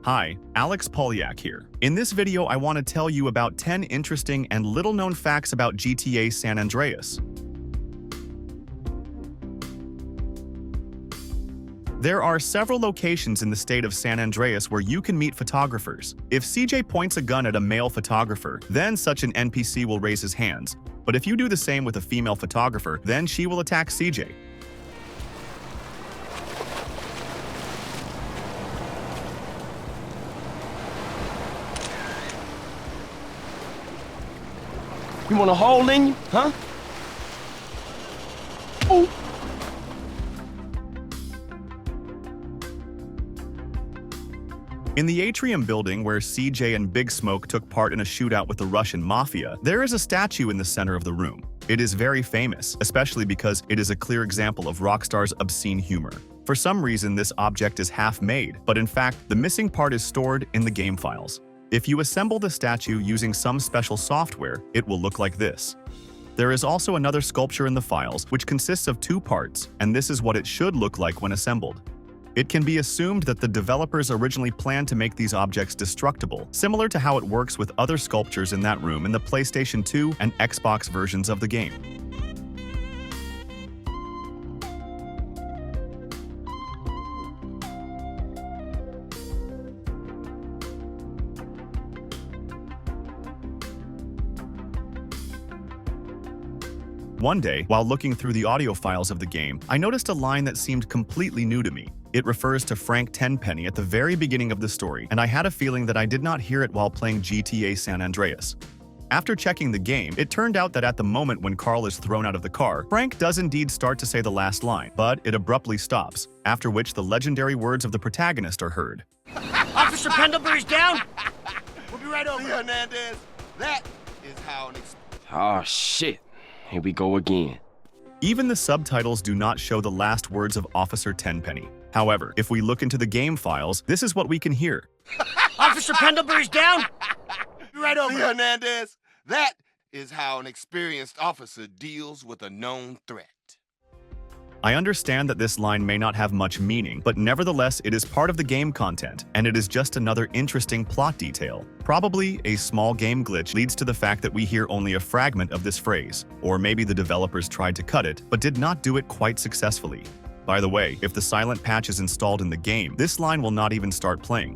Hi, Alex Polyak here. In this video, I want to tell you about 10 interesting and little-known facts about GTA San Andreas. There are several locations in the state of San Andreas where you can meet photographers. If CJ points a gun at a male photographer, then such an NPC will raise his hands. But if you do the same with a female photographer, then she will attack CJ. You want a hole in you, huh? Ooh. In the atrium building where CJ and Big Smoke took part in a shootout with the Russian mafia, there is a statue in the center of the room. It is very famous, especially because it is a clear example of Rockstar's obscene humor. For some reason, this object is half-made, but in fact, the missing part is stored in the game files. If you assemble the statue using some special software, it will look like this. There is also another sculpture in the files, which consists of two parts, and this is what it should look like when assembled. It can be assumed that the developers originally planned to make these objects destructible, similar to how it works with other sculptures in that room in the PlayStation 2 and Xbox versions of the game. One day, while looking through the audio files of the game, I noticed a line that seemed completely new to me. It refers to Frank Tenpenny at the very beginning of the story, and I had a feeling that I did not hear it while playing GTA San Andreas. After checking the game, it turned out that at the moment when Carl is thrown out of the car, Frank does indeed start to say the last line, but it abruptly stops, after which the legendary words of the protagonist are heard. Officer Pendlebury's down! We'll be right over. Hernandez, that is how an Oh, shit. Here we go again. Even the subtitles do not show the last words of Officer Tenpenny. However, if we look into the game files, this is what we can hear. Officer Pendlebury's down! Be right over. Hernandez, that is how an experienced officer deals with a known threat. I understand that this line may not have much meaning, but nevertheless it is part of the game content, and it is just another interesting plot detail. Probably a small game glitch leads to the fact that we hear only a fragment of this phrase, or maybe the developers tried to cut it, but did not do it quite successfully. By the way, if the silent patch is installed in the game, this line will not even start playing.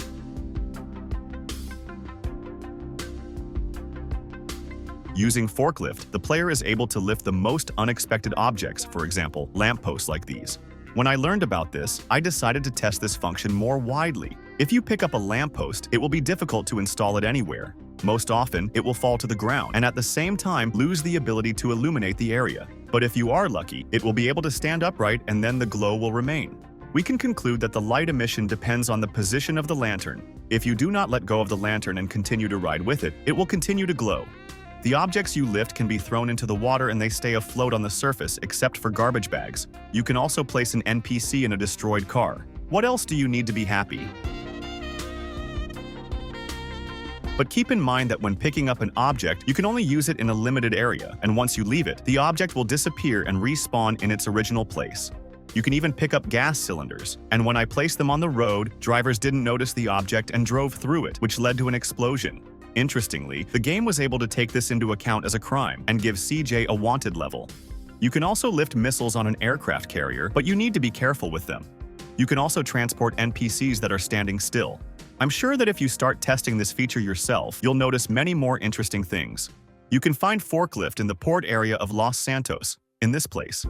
Using Forklift, the player is able to lift the most unexpected objects, for example, lampposts like these. When I learned about this, I decided to test this function more widely. If you pick up a lamppost, it will be difficult to install it anywhere. Most often, it will fall to the ground and at the same time lose the ability to illuminate the area. But if you are lucky, it will be able to stand upright and then the glow will remain. We can conclude that the light emission depends on the position of the lantern. If you do not let go of the lantern and continue to ride with it, it will continue to glow. The objects you lift can be thrown into the water and they stay afloat on the surface except for garbage bags. You can also place an NPC in a destroyed car. What else do you need to be happy? But keep in mind that when picking up an object, you can only use it in a limited area, and once you leave it, the object will disappear and respawn in its original place. You can even pick up gas cylinders, and when I placed them on the road, drivers didn't notice the object and drove through it, which led to an explosion. Interestingly, the game was able to take this into account as a crime and give CJ a wanted level. You can also lift missiles on an aircraft carrier, but you need to be careful with them. You can also transport NPCs that are standing still. I'm sure that if you start testing this feature yourself, you'll notice many more interesting things. You can find Forklift in the port area of Los Santos, in this place.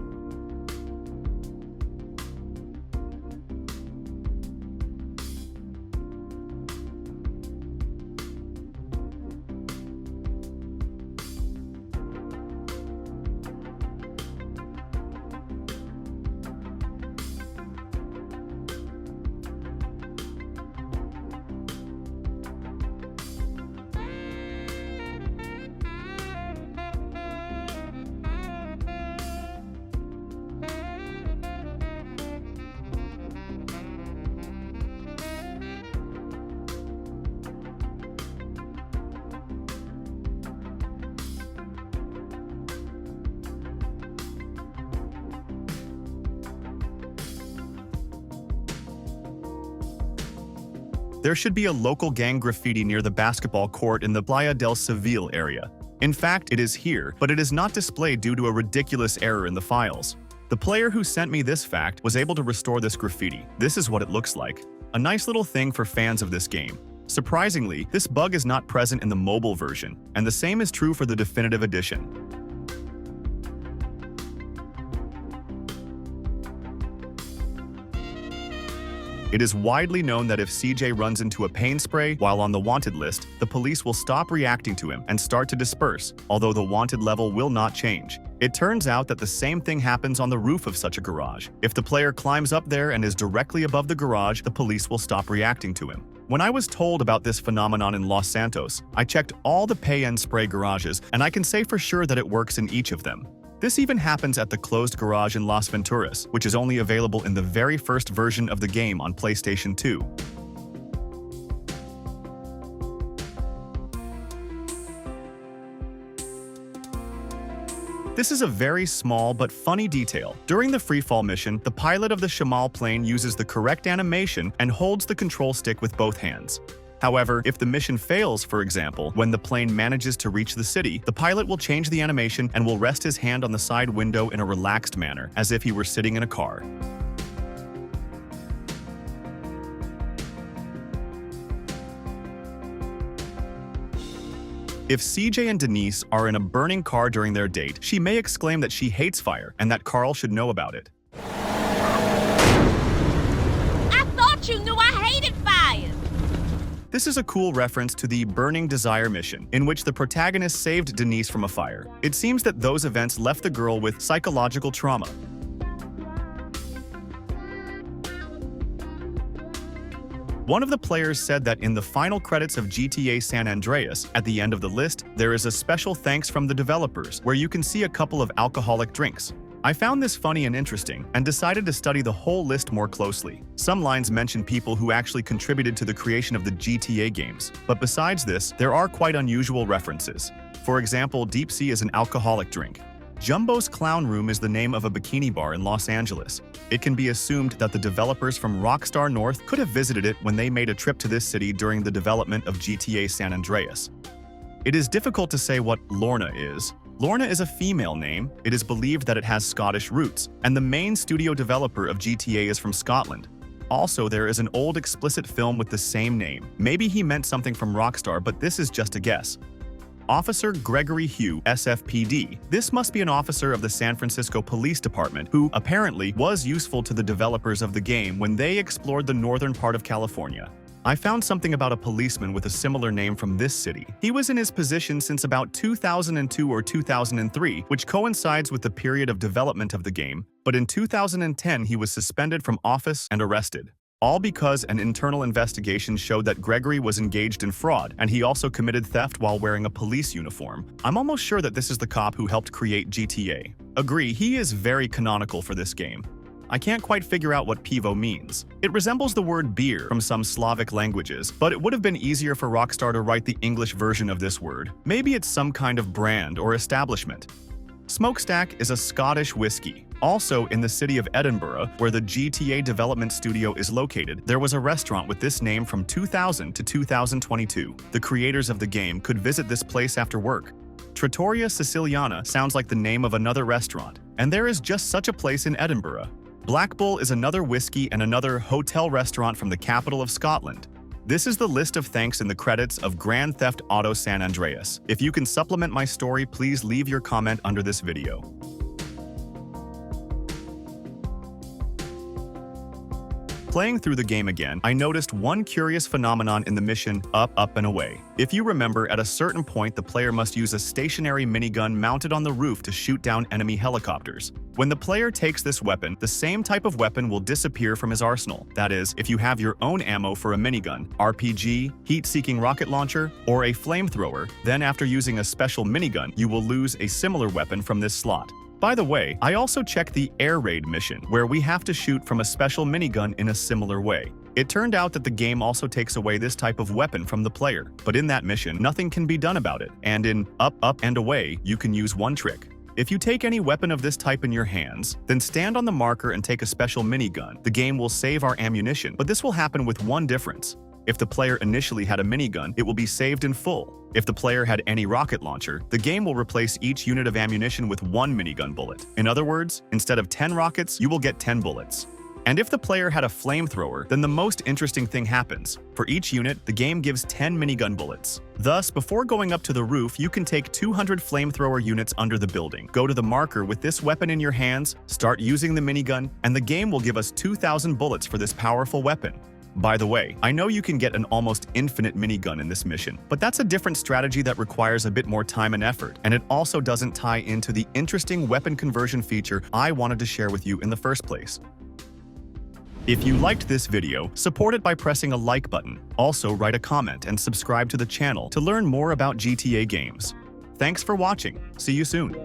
There should be a local gang graffiti near the basketball court in the Playa del Civil area. In fact, it is here, but it is not displayed due to a ridiculous error in the files. The player who sent me this fact was able to restore this graffiti. This is what it looks like. A nice little thing for fans of this game. Surprisingly, this bug is not present in the mobile version, and the same is true for the definitive edition. It is widely known that if CJ runs into a pain spray while on the wanted list, the police will stop reacting to him and start to disperse, although the wanted level will not change. It turns out that the same thing happens on the roof of such a garage. If the player climbs up there and is directly above the garage, the police will stop reacting to him. When I was told about this phenomenon in Los Santos, I checked all the pay and spray garages, and I can say for sure that it works in each of them. This even happens at the closed garage in Las Venturas, which is only available in the very first version of the game on PlayStation 2. This is a very small but funny detail. During the freefall mission, the pilot of the Shamal plane uses the correct animation and holds the control stick with both hands. However, if the mission fails, for example, when the plane manages to reach the city, the pilot will change the animation and will rest his hand on the side window in a relaxed manner, as if he were sitting in a car. If CJ and Denise are in a burning car during their date, she may exclaim that she hates fire and that Carl should know about it. I thought you knew I hated fire! This is a cool reference to the Burning Desire mission, in which the protagonist saved Denise from a fire. It seems that those events left the girl with psychological trauma. One of the players said that in the final credits of GTA San Andreas, at the end of the list, there is a special thanks from the developers, where you can see a couple of alcoholic drinks. I found this funny and interesting, and decided to study the whole list more closely. Some lines mention people who actually contributed to the creation of the GTA games, but besides this, there are quite unusual references. For example, Deep Sea is an alcoholic drink. Jumbo's Clown Room is the name of a bikini bar in Los Angeles. It can be assumed that the developers from Rockstar North could have visited it when they made a trip to this city during the development of GTA San Andreas. It is difficult to say what Lorna is. Lorna is a female name. It is believed that it has Scottish roots, and the main studio developer of GTA is from Scotland. Also, there is an old explicit film with the same name. Maybe he meant something from Rockstar, but this is just a guess. Officer Gregory Hugh, SFPD. This must be an officer of the San Francisco Police Department who, apparently, was useful to the developers of the game when they explored the northern part of California. I found something about a policeman with a similar name from this city. He was in his position since about 2002 or 2003, which coincides with the period of development of the game, but in 2010 he was suspended from office and arrested. All because an internal investigation showed that Gregory was engaged in fraud, and he also committed theft while wearing a police uniform. I'm almost sure that this is the cop who helped create GTA. Agree, he is very canonical for this game. I can't quite figure out what pivo means. It resembles the word beer from some Slavic languages, but it would have been easier for Rockstar to write the English version of this word. Maybe it's some kind of brand or establishment. Smokestack is a Scottish whiskey. Also, in the city of Edinburgh, where the GTA development studio is located, there was a restaurant with this name from 2000 to 2022. The creators of the game could visit this place after work. Trattoria Siciliana sounds like the name of another restaurant, and there is just such a place in Edinburgh. Black Bull is another whiskey and another hotel restaurant from the capital of Scotland. This is the list of thanks in the credits of Grand Theft Auto San Andreas. If you can supplement my story, please leave your comment under this video. Playing through the game again, I noticed one curious phenomenon in the mission Up, Up, and Away. If you remember, at a certain point the player must use a stationary minigun mounted on the roof to shoot down enemy helicopters. When the player takes this weapon, the same type of weapon will disappear from his arsenal. That is, if you have your own ammo for a minigun, RPG, heat-seeking rocket launcher, or a flamethrower, then after using a special minigun, you will lose a similar weapon from this slot. By the way, I also checked the Air Raid mission, where we have to shoot from a special minigun in a similar way. It turned out that the game also takes away this type of weapon from the player, but in that mission, nothing can be done about it, and in Up, Up, and Away, you can use one trick. If you take any weapon of this type in your hands, then stand on the marker and take a special minigun. The game will save our ammunition, but this will happen with one difference. If the player initially had a minigun, it will be saved in full. If the player had any rocket launcher, the game will replace each unit of ammunition with 1 minigun bullet. In other words, instead of 10 rockets, you will get 10 bullets. And if the player had a flamethrower, then the most interesting thing happens. For each unit, the game gives 10 minigun bullets. Thus, before going up to the roof, you can take 200 flamethrower units under the building. Go to the marker with this weapon in your hands, start using the minigun, and the game will give us 2,000 bullets for this powerful weapon. By the way, I know you can get an almost infinite minigun in this mission, but that's a different strategy that requires a bit more time and effort, and it also doesn't tie into the interesting weapon conversion feature I wanted to share with you in the first place. If you liked this video, support it by pressing a like button. Also, write a comment and subscribe to the channel to learn more about GTA games. Thanks for watching. See you soon.